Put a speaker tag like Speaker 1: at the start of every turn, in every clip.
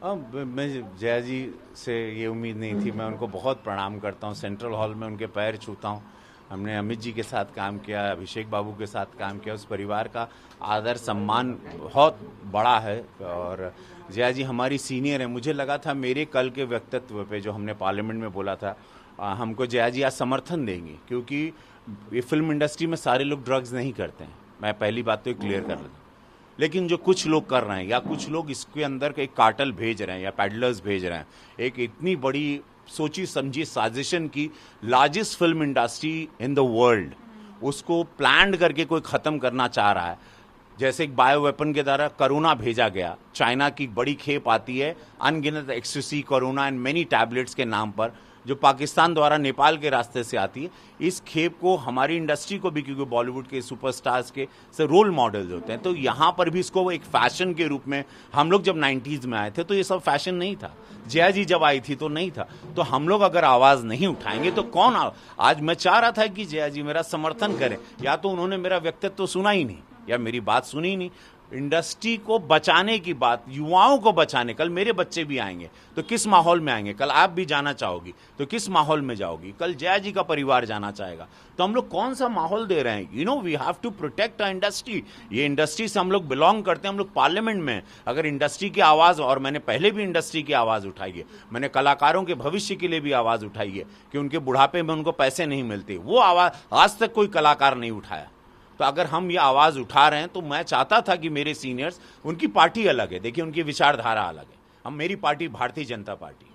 Speaker 1: मैं जया जी से ये उम्मीद नहीं थी। मैं उनको बहुत प्रणाम करता हूँ, सेंट्रल हॉल में उनके पैर छूता हूँ। हमने अमित जी के साथ काम किया, अभिषेक बाबू के साथ काम किया। उस परिवार का आदर सम्मान बहुत बड़ा है और जया जी हमारी सीनियर है। मुझे लगा था मेरे कल के व्यक्तित्व पे जो हमने पार्लियामेंट में बोला था, हमको जया जी आज समर्थन देंगी, क्योंकि ये फिल्म इंडस्ट्री में सारे लोग ड्रग्स नहीं करते हैं। मैं पहली बात तो क्लियर कर लेता, लेकिन जो कुछ लोग कर रहे हैं या कुछ लोग इसके अंदर एक कार्टल भेज रहे हैं या पैडलर्स भेज रहे हैं, एक इतनी बड़ी सोची समझी साजिशन की largest film industry in the world, उसको प्लान करके कोई ख़त्म करना चाह रहा है। जैसे एक बायो वेपन के द्वारा कोरोना भेजा गया, चाइना की बड़ी खेप आती है अनगिनत एक्ससी, कोरोना एंड मेनी टैबलेट्स के नाम पर, जो पाकिस्तान द्वारा नेपाल के रास्ते से आती है। इस खेप को हमारी इंडस्ट्री को भी, क्योंकि बॉलीवुड के सुपरस्टार्स के से रोल मॉडल्स होते हैं, तो यहाँ पर भी इसको एक फैशन के रूप में, हम लोग जब 90s में आए थे तो ये सब फैशन नहीं था। जया जी जब आई थी तो नहीं था। तो हम लोग अगर आवाज़ नहीं उठाएंगे तो कौन आज मैं चाह रहा था कि जया जी मेरा समर्थन करें, या तो उन्होंने मेरा व्यक्तित्व तो सुना ही नहीं या मेरी बात सुनी ही नहीं। इंडस्ट्री को बचाने की बात, युवाओं को बचाने, कल मेरे बच्चे भी आएंगे तो किस माहौल में आएंगे, कल आप भी जाना चाहोगी तो किस माहौल में जाओगी, कल जया जी का परिवार जाना चाहेगा, तो हम लोग कौन सा माहौल दे रहे हैं। We have to protect a industry. ये इंडस्ट्री से हम लोग बिलोंग करते हैं, हम लोग पार्लियामेंट में। अगर इंडस्ट्री की आवाज़, और मैंने पहले भी इंडस्ट्री की आवाज़ उठाई है, मैंने कलाकारों के भविष्य के लिए भी आवाज़ उठाई है कि उनके बुढ़ापे में उनको पैसे नहीं मिलते, वो आवाज़ आज तक कोई कलाकार नहीं उठाया। तो अगर हम ये आवाज़ उठा रहे हैं तो मैं चाहता था कि मेरे सीनियर्स, उनकी पार्टी अलग है, देखिए उनकी विचारधारा अलग है। मेरी पार्टी भारतीय जनता पार्टी,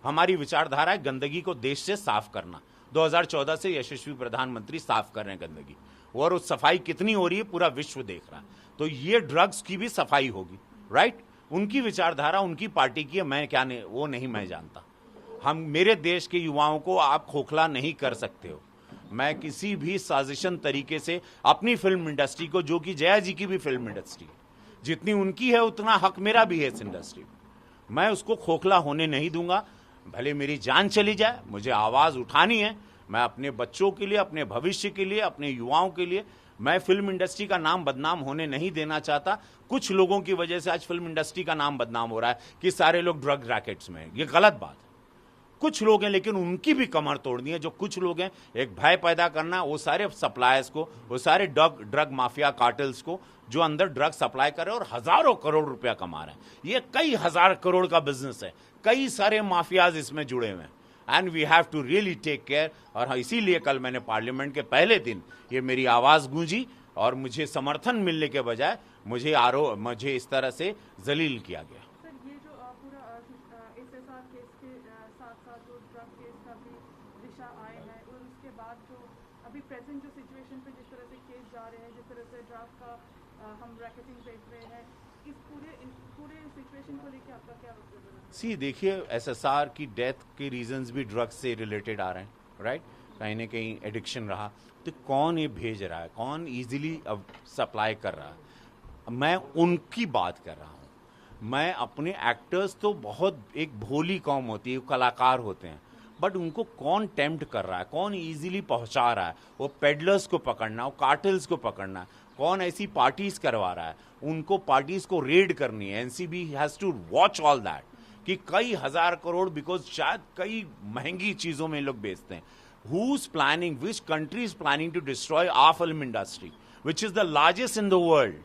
Speaker 1: हमारी विचारधारा है गंदगी को देश से साफ करना। 2014 से यशस्वी प्रधानमंत्री साफ कर रहे हैं गंदगी, और उस सफाई कितनी हो रही है पूरा विश्व देख रहा है। तो ये ड्रग्स की भी सफाई होगी, राइट। उनकी विचारधारा उनकी पार्टी की है, मैं क्या नहीं, वो नहीं मैं जानता। मेरे देश के युवाओं को आप खोखला नहीं कर सकते हो। मैं किसी भी साजिशन तरीके से अपनी फिल्म इंडस्ट्री को, जो कि जया जी की भी फिल्म इंडस्ट्री, जितनी उनकी है उतना हक मेरा भी है इस इंडस्ट्री में, मैं उसको खोखला होने नहीं दूंगा। भले मेरी जान चली जाए, मुझे आवाज़ उठानी है। मैं अपने बच्चों के लिए, अपने भविष्य के लिए, अपने युवाओं के लिए, मैं फिल्म इंडस्ट्री का नाम बदनाम होने नहीं देना चाहता। कुछ लोगों की वजह से आज फिल्म इंडस्ट्री का नाम बदनाम हो रहा है कि सारे लोग ड्रग रैकेट्स में हैं। ये गलत बात है। कुछ लोग हैं, लेकिन उनकी भी कमर तोड़नी है। जो कुछ लोग हैं, एक भय पैदा करना, वो सारे सप्लायर्स को, वो सारे ड्रग माफिया कार्टल्स को, जो अंदर ड्रग सप्लाई कर रहे हैं और हजारों करोड़ रुपया कमा रहे हैं। ये कई हजार करोड़ का बिजनेस है, कई सारे माफियाज इसमें जुड़े हुए हैं, and we have to really take care. और इसीलिए कल मैंने पार्लियामेंट के पहले दिन ये मेरी आवाज़ गूंजी, और मुझे समर्थन मिलने के बजाय मुझे इस तरह से जलील किया गया।
Speaker 2: अभी प्रेजेंट जो सिचुएशन पे जिस तरह से केस जा रहे हैं, जिस तरह से ड्रग का हम रैकेटिंग देख रहे हैं, इस पूरे सिचुएशन को लेके आपका क्या वक्तव्य है?
Speaker 1: देखिए, एसएसआर की डेथ के रीजंस भी ड्रग्स से रिलेटेड आ रहे हैं, राइट। कहीं ना कहीं एडिक्शन रहा, तो कौन ये भेज रहा है, कौन इजीली अब सप्लाई कर रहा है, मैं उनकी बात कर रहा हूँ। मैं अपने एक्टर्स तो बहुत एक भोली कौम होती है, कलाकार होते हैं, बट उनको कौन टेम्प्ट कर रहा है, कौन इजीली पहुंचा रहा है, वो पेडलर्स को पकड़ना, वो कार्टल्स को पकड़ना है, कौन ऐसी पार्टीज करवा रहा है, उनको पार्टीज को रेड करनी है। NCB has to watch all that, कि कई हजार करोड़, बिकॉज शायद कई महंगी चीजों में लोग बेचते हैं। Who's planning, which country is planning to destroy our film industry, which is the largest in the world?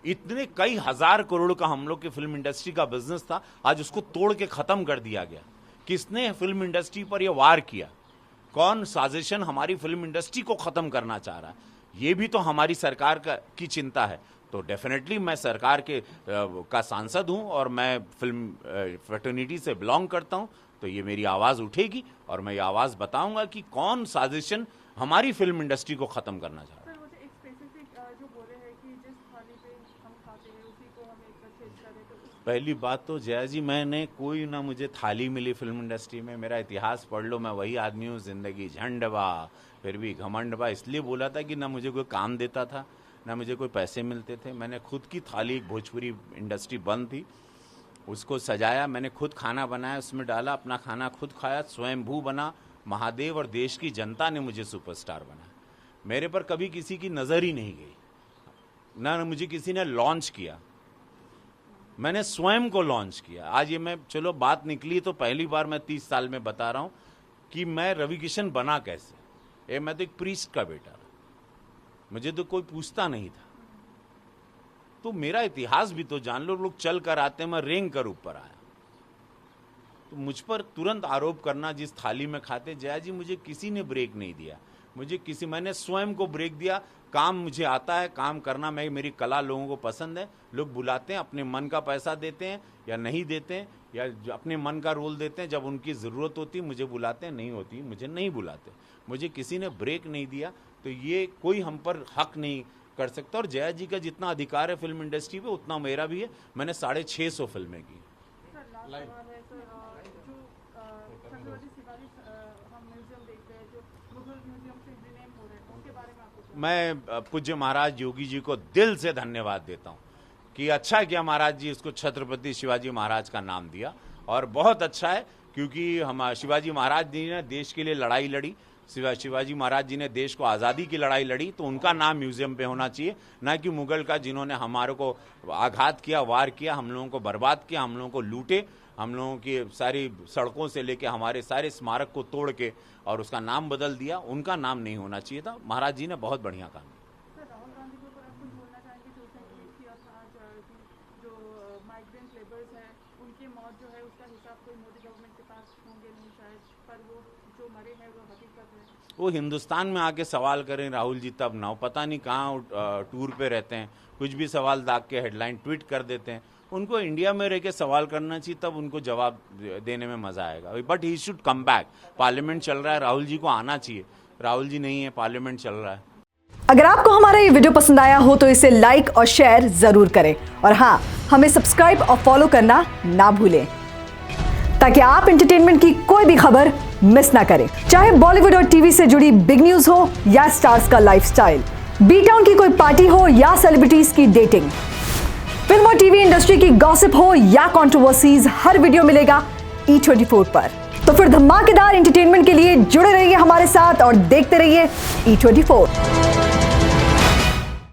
Speaker 1: इतने कई हजार करोड़ का हम लोग की फिल्म इंडस्ट्री का बिजनेस था, आज उसको तोड़ के खत्म कर दिया गया। किसने फिल्म इंडस्ट्री पर यह वार किया? कौन साजिशन हमारी फिल्म इंडस्ट्री को खत्म करना चाह रहा है? ये भी तो हमारी सरकार की चिंता है। तो डेफिनेटली मैं सरकार का सांसद हूं और मैं फिल्म फ्रेटर्निटी से बिलोंग करता हूं, तो ये मेरी आवाज़ उठेगी और मैं ये आवाज़ बताऊंगा कि कौन साजिशन हमारी फिल्म इंडस्ट्री को ख़त्म करना चाह रहा है। पहली बात तो जया जी, मैंने कोई ना मुझे थाली मिली फिल्म इंडस्ट्री में। मेरा इतिहास पढ़ लो, मैं वही आदमी हूँ, जिंदगी झंडवा फिर भी घमंडवा। इसलिए बोला था कि ना मुझे कोई काम देता था, ना मुझे कोई पैसे मिलते थे। मैंने खुद की थाली, भोजपुरी इंडस्ट्री बंद थी, उसको सजाया, मैंने खुद खाना बनाया, उसमें डाला, अपना खाना खुद खाया, स्वयंभू बना। महादेव और देश की जनता ने मुझे सुपरस्टार बनाया। मेरे पर कभी किसी की नज़र ही नहीं गई, ना मुझे किसी ने लॉन्च किया। मैंने स्वयं को लॉन्च किया। आज ये मैं, चलो बात निकली तो पहली बार मैं 30 साल में बता रहा हूं कि मैं रवि किशन बना कैसे। मैं तो एक प्रीस्ट का बेटा था, मुझे तो कोई पूछता नहीं था, तो मेरा इतिहास भी तो जान लो। लोग चल कर आते, मैं रेंग कर ऊपर आया। तो मुझ पर तुरंत आरोप करना, जिस थाली में खाते, जया जी मुझे किसी ने ब्रेक नहीं दिया, मैंने स्वयं को ब्रेक दिया। काम मुझे आता है, काम करना, मेरी कला लोगों को पसंद है। लोग बुलाते हैं, अपने मन का पैसा देते हैं या नहीं देते हैं, या अपने मन का रोल देते हैं। जब उनकी ज़रूरत होती मुझे बुलाते हैं, नहीं होती मुझे नहीं बुलाते। मुझे किसी ने ब्रेक नहीं दिया, तो ये कोई हम पर हक नहीं कर सकता। और जया जी का जितना अधिकार है फिल्म इंडस्ट्री पे, उतना मेरा भी है। मैंने 650 फिल्में की। मैं पूज्य महाराज योगी जी को दिल से धन्यवाद देता हूँ कि अच्छा किया महाराज जी इसको छत्रपति शिवाजी महाराज का नाम दिया। और बहुत अच्छा है, क्योंकि हम शिवाजी महाराज जी ने देश के लिए लड़ाई लड़ी, शिवाजी महाराज जी ने देश को आज़ादी की लड़ाई लड़ी, तो उनका नाम म्यूजियम पे होना चाहिए, ना कि मुगल का, जिन्होंने हमारे को आघात किया, वार किया, हम लोगों को बर्बाद किया, हम लोगों को लूटे, हम लोगों की सारी सड़कों से लेके हमारे सारे स्मारक को तोड़ के और उसका नाम बदल दिया। उनका नाम नहीं होना चाहिए था। महाराज जी ने बहुत बढ़िया काम किया।
Speaker 2: राहुल गांधी को आप कुछ बोलना चाहेंगे, जो उसने ट्वीट किया था जो माइग्रेंट लेबर्स हैं उनकी मौत जो है उसका हिसाब कोई मोदी गवर्नमेंट के पास होंगे नहीं शायद, पर वो जो मरे हैं वो हकीकत है।
Speaker 1: वो हिंदुस्तान में आके सवाल करें राहुल जी, तब ना, पता नहीं कहाँ टूर पे रहते हैं, कुछ भी सवाल दाग के हेडलाइन ट्वीट कर देते हैं। उनको इंडिया में रह के सवाल करना चाहिए, तब उनको जवाब देने में मजा आएगा। But he should come back. Parliament चल रहा है, राहुल जी को आना चाहिए। राहुल जी नहीं है, पार्लियामेंट चल रहा है।
Speaker 3: अगर आपको हमारा ये वीडियो पसंद आया हो तो इसे लाइक और शेयर जरूर करें, और हाँ, हमें सब्सक्राइब और फॉलो करना ना भूलें, ताकि आप एंटरटेनमेंट की कोई भी खबर मिस ना करें। चाहे बॉलीवुड और टीवी से जुड़ी बिग न्यूज हो या स्टार्स का लाइफस्टाइल, बी टाउन की कोई पार्टी हो या सेलिब्रिटीज की डेटिंग, फिल्म और टीवी इंडस्ट्री की गॉसिप हो या कंट्रोवर्सीज, हर वीडियो मिलेगा E24 पर। तो फिर धमाकेदार एंटरटेनमेंट के लिए जुड़े रहिए हमारे साथ और देखते रहिए E24।